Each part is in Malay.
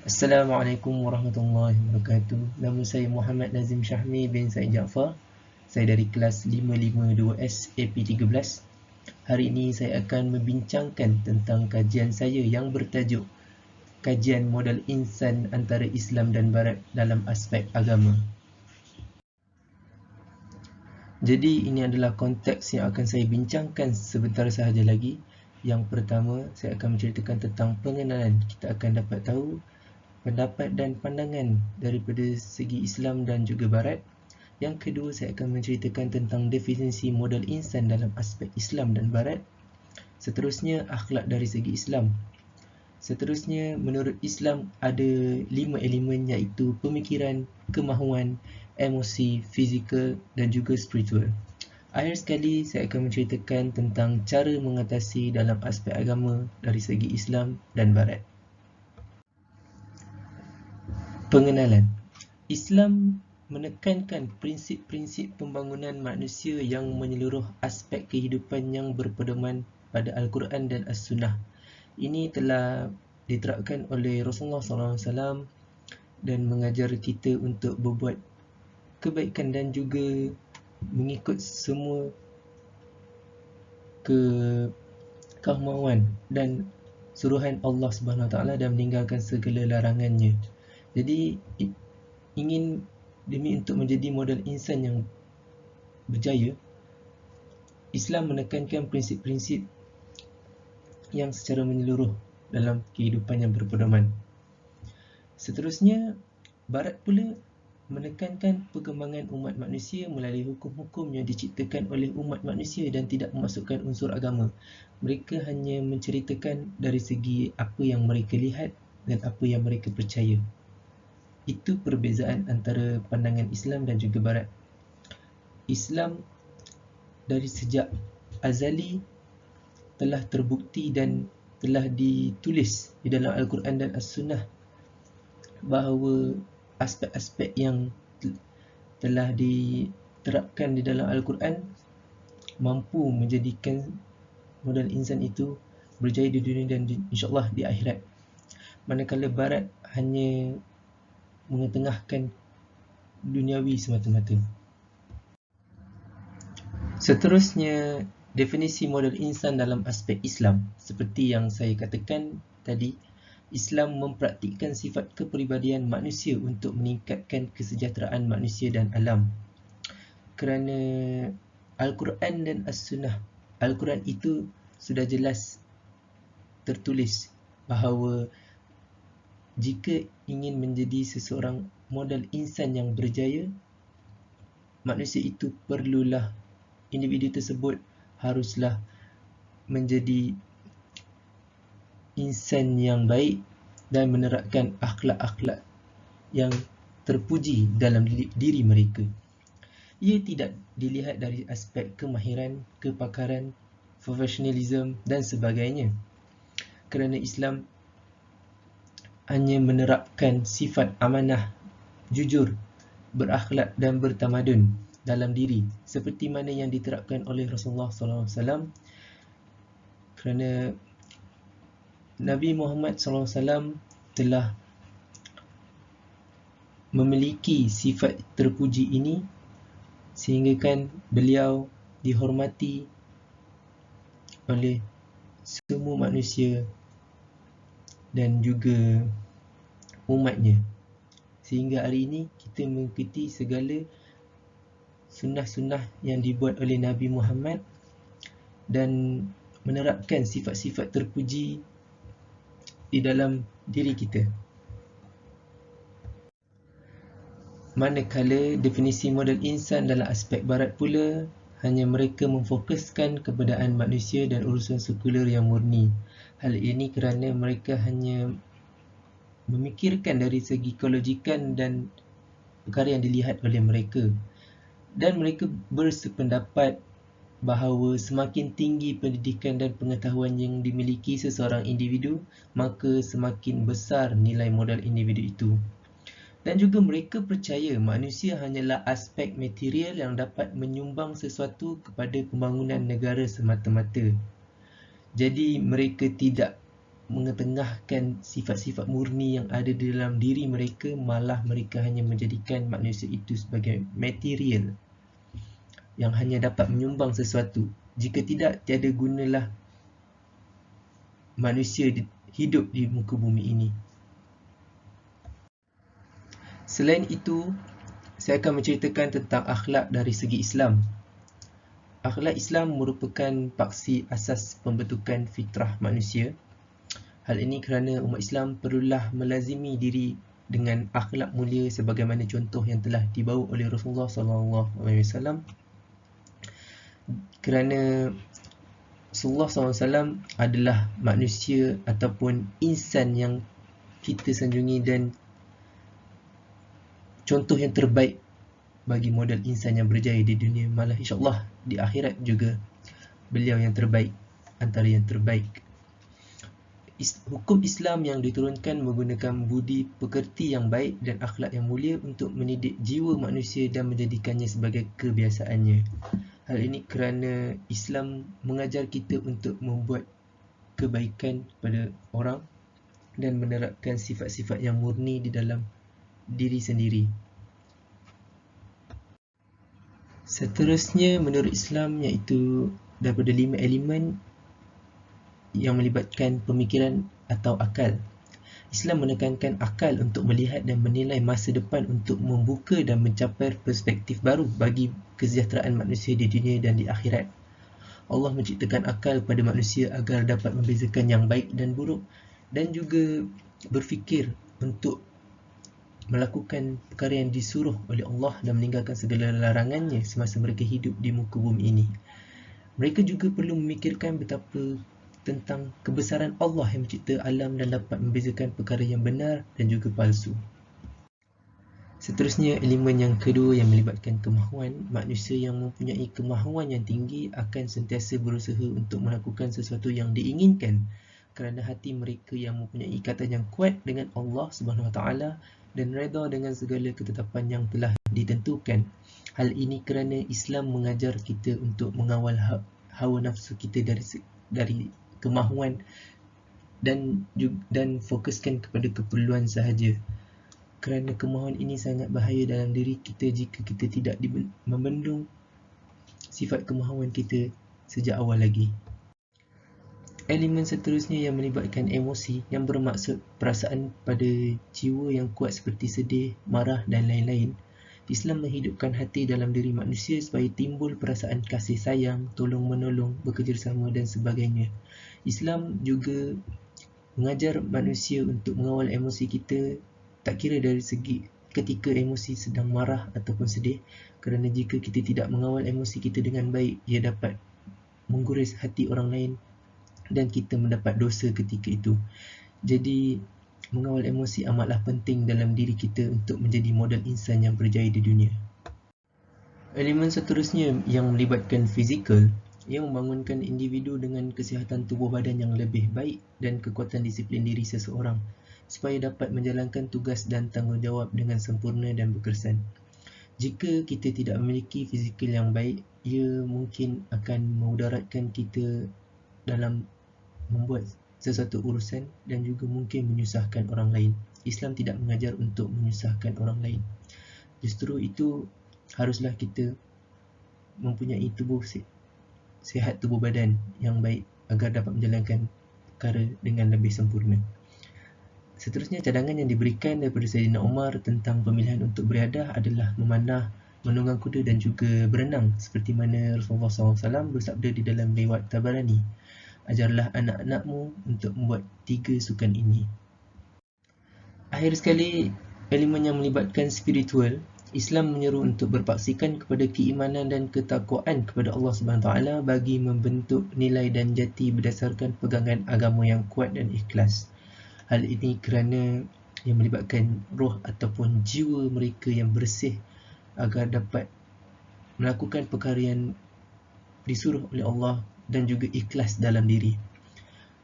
Assalamualaikum warahmatullahi wabarakatuh. Nama saya Muhammad Nazim Syahmi bin Said Jaafar. Saya dari kelas 552S AP13. Hari ini saya akan membincangkan tentang kajian saya yang bertajuk Kajian Modal Insan Antara Islam dan Barat dalam Aspek Agama. Jadi ini adalah konteks yang akan saya bincangkan sebentar sahaja lagi. Yang pertama, saya akan menceritakan tentang pengenalan. Kita akan dapat tahu pendapat dan pandangan daripada segi Islam dan juga Barat. Yang kedua, saya akan menceritakan tentang definisi modal insan dalam aspek Islam dan Barat. Seterusnya, akhlak dari segi Islam. Seterusnya, menurut Islam ada 5 elemen iaitu pemikiran, kemahuan, emosi, fizikal dan juga spiritual. Akhir sekali, saya akan menceritakan tentang cara mengatasi dalam aspek agama dari segi Islam dan Barat. Pengenalan. Islam menekankan prinsip-prinsip pembangunan manusia yang menyeluruh aspek kehidupan yang berpedoman pada Al-Quran dan As-Sunnah. Ini telah diterapkan oleh Rasulullah SAW dan mengajar kita untuk berbuat kebaikan dan juga mengikut semua kemauan dan suruhan Allah Subhanahu Wa Taala dan meninggalkan segala larangannya. Jadi demi untuk menjadi model insan yang berjaya, Islam menekankan prinsip-prinsip yang secara menyeluruh dalam kehidupan yang berpedoman. Seterusnya, Barat pula menekankan perkembangan umat manusia melalui hukum-hukum yang diciptakan oleh umat manusia dan tidak memasukkan unsur agama. Mereka hanya menceritakan dari segi apa yang mereka lihat dan apa yang mereka percaya. Itu perbezaan antara pandangan Islam dan juga Barat. Islam dari sejak azali telah terbukti dan telah ditulis di dalam Al-Quran dan As-Sunnah bahawa aspek-aspek yang telah diterapkan di dalam Al-Quran mampu menjadikan modal insan itu berjaya di dunia dan insyaAllah di akhirat. Manakala Barat hanya mengetengahkan duniawi semata-mata. Seterusnya, definisi modal insan dalam aspek Islam. Seperti yang saya katakan tadi, Islam mempraktikkan sifat kepribadian manusia untuk meningkatkan kesejahteraan manusia dan alam. Kerana Al-Quran dan As-Sunnah, Al-Quran itu sudah jelas tertulis bahawa jika ingin menjadi seseorang modal insan yang berjaya, manusia itu perlulah, individu tersebut haruslah menjadi insan yang baik dan menerapkan akhlak-akhlak yang terpuji dalam diri mereka. Ia tidak dilihat dari aspek kemahiran, kepakaran, profesionalism dan sebagainya. Kerana Islam hanya menerapkan sifat amanah, jujur, berakhlak dan bertamadun dalam diri seperti mana yang diterapkan oleh Rasulullah SAW. Kerana Nabi Muhammad SAW telah memiliki sifat terpuji ini sehingga kan beliau dihormati oleh semua manusia dan juga umatnya. Sehingga hari ini kita mengikuti segala sunnah-sunnah yang dibuat oleh Nabi Muhammad dan menerapkan sifat-sifat terpuji di dalam diri kita. Manakala definisi modal insan dalam aspek Barat pula hanya mereka memfokuskan keberadaan manusia dan urusan sekular yang murni. Hal ini kerana mereka hanya memikirkan dari segi kelojikan dan perkara yang dilihat oleh mereka. Dan mereka bersependapat bahawa semakin tinggi pendidikan dan pengetahuan yang dimiliki seseorang individu, maka semakin besar nilai modal individu itu. Dan juga mereka percaya manusia hanyalah aspek material yang dapat menyumbang sesuatu kepada pembangunan negara semata-mata. Jadi mereka tidak mengetengahkan sifat-sifat murni yang ada di dalam diri mereka, malah mereka hanya menjadikan manusia itu sebagai material yang hanya dapat menyumbang sesuatu. Jika tidak, tiada gunalah manusia hidup di muka bumi ini. Selain itu, saya akan menceritakan tentang akhlak dari segi Islam. Akhlak Islam merupakan paksi asas pembentukan fitrah manusia. Hal ini kerana umat Islam perlulah melazimi diri dengan akhlak mulia sebagaimana contoh yang telah dibawa oleh Rasulullah SAW. Kerana Rasulullah SAW adalah manusia ataupun insan yang kita sanjungi dan contoh yang terbaik bagi model insan yang berjaya di dunia, malah insyaAllah di akhirat juga beliau yang terbaik, antara yang terbaik. Hukum Islam yang diturunkan menggunakan budi pekerti yang baik dan akhlak yang mulia untuk mendidik jiwa manusia dan menjadikannya sebagai kebiasaannya. Hal ini kerana Islam mengajar kita untuk membuat kebaikan pada orang dan menerapkan sifat-sifat yang murni di dalam diri sendiri. Seterusnya menurut Islam iaitu daripada 5 elemen yang melibatkan pemikiran atau akal. Islam menekankan akal untuk melihat dan menilai masa depan untuk membuka dan mencapai perspektif baru bagi kesejahteraan manusia di dunia dan di akhirat. Allah menciptakan akal pada manusia agar dapat membezakan yang baik dan buruk dan juga berfikir untuk melakukan perkara yang disuruh oleh Allah dan meninggalkan segala larangannya semasa mereka hidup di muka bumi ini. Mereka juga perlu memikirkan betapa tentang kebesaran Allah yang mencipta alam dan dapat membezakan perkara yang benar dan juga palsu. Seterusnya, elemen yang kedua yang melibatkan kemahuan. Manusia yang mempunyai kemahuan yang tinggi akan sentiasa berusaha untuk melakukan sesuatu yang diinginkan kerana hati mereka yang mempunyai ikatan yang kuat dengan Allah SWT dan redha dengan segala ketetapan yang telah ditentukan. Hal ini kerana Islam mengajar kita untuk mengawal hawa nafsu kita dari kemahuan dan fokuskan kepada keperluan sahaja. Kerana kemahuan ini sangat bahaya dalam diri kita jika kita tidak membendung sifat kemahuan kita sejak awal lagi. Elemen seterusnya yang melibatkan emosi yang bermaksud perasaan pada jiwa yang kuat seperti sedih, marah dan lain-lain. Islam menghidupkan hati dalam diri manusia supaya timbul perasaan kasih sayang, tolong-menolong, bekerjasama dan sebagainya. Islam juga mengajar manusia untuk mengawal emosi kita, tak kira dari segi ketika emosi sedang marah ataupun sedih, kerana jika kita tidak mengawal emosi kita dengan baik, ia dapat mengguris hati orang lain dan kita mendapat dosa ketika itu. Jadi mengawal emosi amatlah penting dalam diri kita untuk menjadi model insan yang berjaya di dunia. Elemen seterusnya yang melibatkan fizikal, ia membangunkan individu dengan kesihatan tubuh badan yang lebih baik dan kekuatan disiplin diri seseorang supaya dapat menjalankan tugas dan tanggungjawab dengan sempurna dan berkesan. Jika kita tidak memiliki fizikal yang baik, ia mungkin akan memudaratkan kita dalam membuat sesuatu urusan dan juga mungkin menyusahkan orang lain. Islam tidak mengajar untuk menyusahkan orang lain. Justru itu haruslah kita mempunyai sihat tubuh badan yang baik agar dapat menjalankan perkara dengan lebih sempurna. Seterusnya, cadangan yang diberikan daripada Sayyidina Umar tentang pemilihan untuk beriadah adalah memanah, menunggang kuda dan juga berenang, seperti mana Rasulullah SAW bersabda di dalam riwayat Tabarani, ajarlah anak-anakmu untuk membuat 3 sukan ini. Akhir sekali, elemen yang melibatkan spiritual. Islam menyeru untuk berpaksikan kepada keimanan dan ketakwaan kepada Allah SWT bagi membentuk nilai dan jati berdasarkan pegangan agama yang kuat dan ikhlas. Hal ini kerana yang melibatkan roh ataupun jiwa mereka yang bersih agar dapat melakukan perkara yang disuruh oleh Allah dan juga ikhlas dalam diri.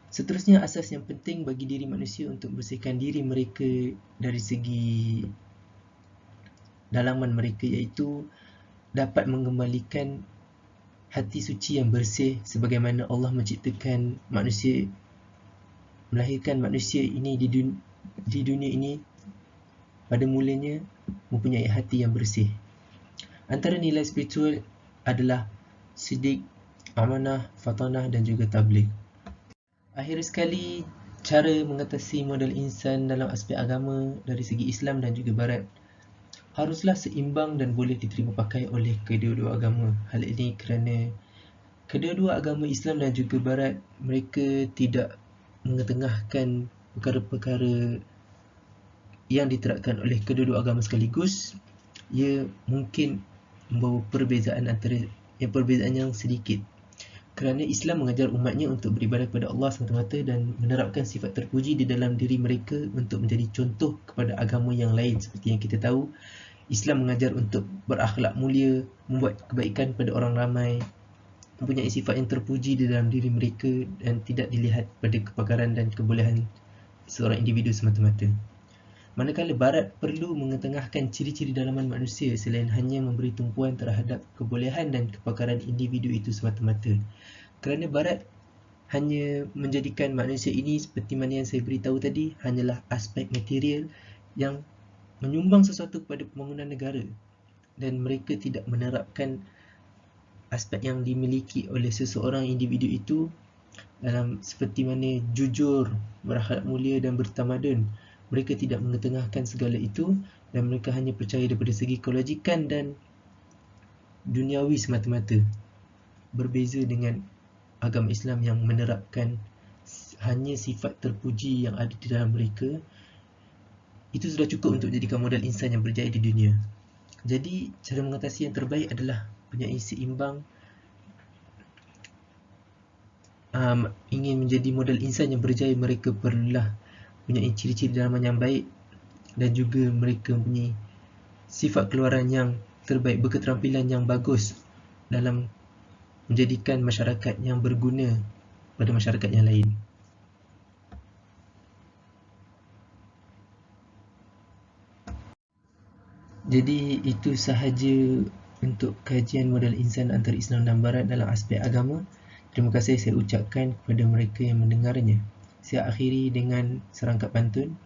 Seterusnya, asas yang penting bagi diri manusia untuk bersihkan diri mereka dari segi dalaman mereka iaitu dapat mengembalikan hati suci yang bersih sebagaimana Allah menciptakan manusia melahirkan manusia ini di dunia ini pada mulanya mempunyai hati yang bersih. Antara nilai spiritual adalah sidik, amanah, fatanah dan juga tabligh. Akhir sekali, cara mengatasi modal insan dalam aspek agama dari segi Islam dan juga Barat haruslah seimbang dan boleh diterima pakai oleh kedua-dua agama. Hal ini kerana kedua-dua agama Islam dan juga Barat, mereka tidak mengetengahkan perkara-perkara yang diterapkan oleh kedua-dua agama sekaligus. Ia mungkin membawa perbezaan perbezaan yang sedikit. Kerana Islam mengajar umatnya untuk beribadah kepada Allah semata-mata dan menerapkan sifat terpuji di dalam diri mereka untuk menjadi contoh kepada agama yang lain. Seperti yang kita tahu, Islam mengajar untuk berakhlak mulia, membuat kebaikan pada orang ramai, mempunyai sifat yang terpuji di dalam diri mereka dan tidak dilihat pada kepakaran dan kebolehan seorang individu semata-mata. Manakala Barat perlu mengetengahkan ciri-ciri dalaman manusia selain hanya memberi tumpuan terhadap kebolehan dan kepakaran individu itu semata-mata. Kerana Barat hanya menjadikan manusia ini seperti mana yang saya beritahu tadi, hanyalah aspek material yang menyumbang sesuatu kepada pembangunan negara, dan mereka tidak menerapkan aspek yang dimiliki oleh seseorang individu itu dalam seperti mana jujur, berakhlak mulia dan bertamadun. Mereka tidak mengetengahkan segala itu dan mereka hanya percaya daripada segi kelojikan dan duniawi semata-mata. Berbeza dengan agama Islam yang menerapkan hanya sifat terpuji yang ada di dalam mereka. Itu sudah cukup untuk jadikan modal insan yang berjaya di dunia. Jadi, cara mengatasi yang terbaik adalah mempunyai seimbang. Ingin menjadi modal insan yang berjaya, mereka perlulah mempunyai ciri-ciri dalaman yang baik dan juga mereka mempunyai sifat keluaran yang terbaik, berketerampilan yang bagus dalam menjadikan masyarakat yang berguna pada masyarakat yang lain. Jadi itu sahaja untuk kajian modal insan antara Islam dan Barat dalam aspek agama. Terima kasih saya ucapkan kepada mereka yang mendengarnya. Saya akhiri dengan serangkap pantun.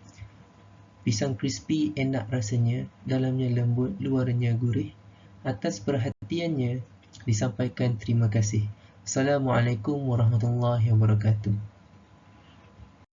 Pisang crispy enak rasanya, dalamnya lembut, luarnya gurih. Atas perhatiannya disampaikan terima kasih. Assalamualaikum warahmatullahi wabarakatuh.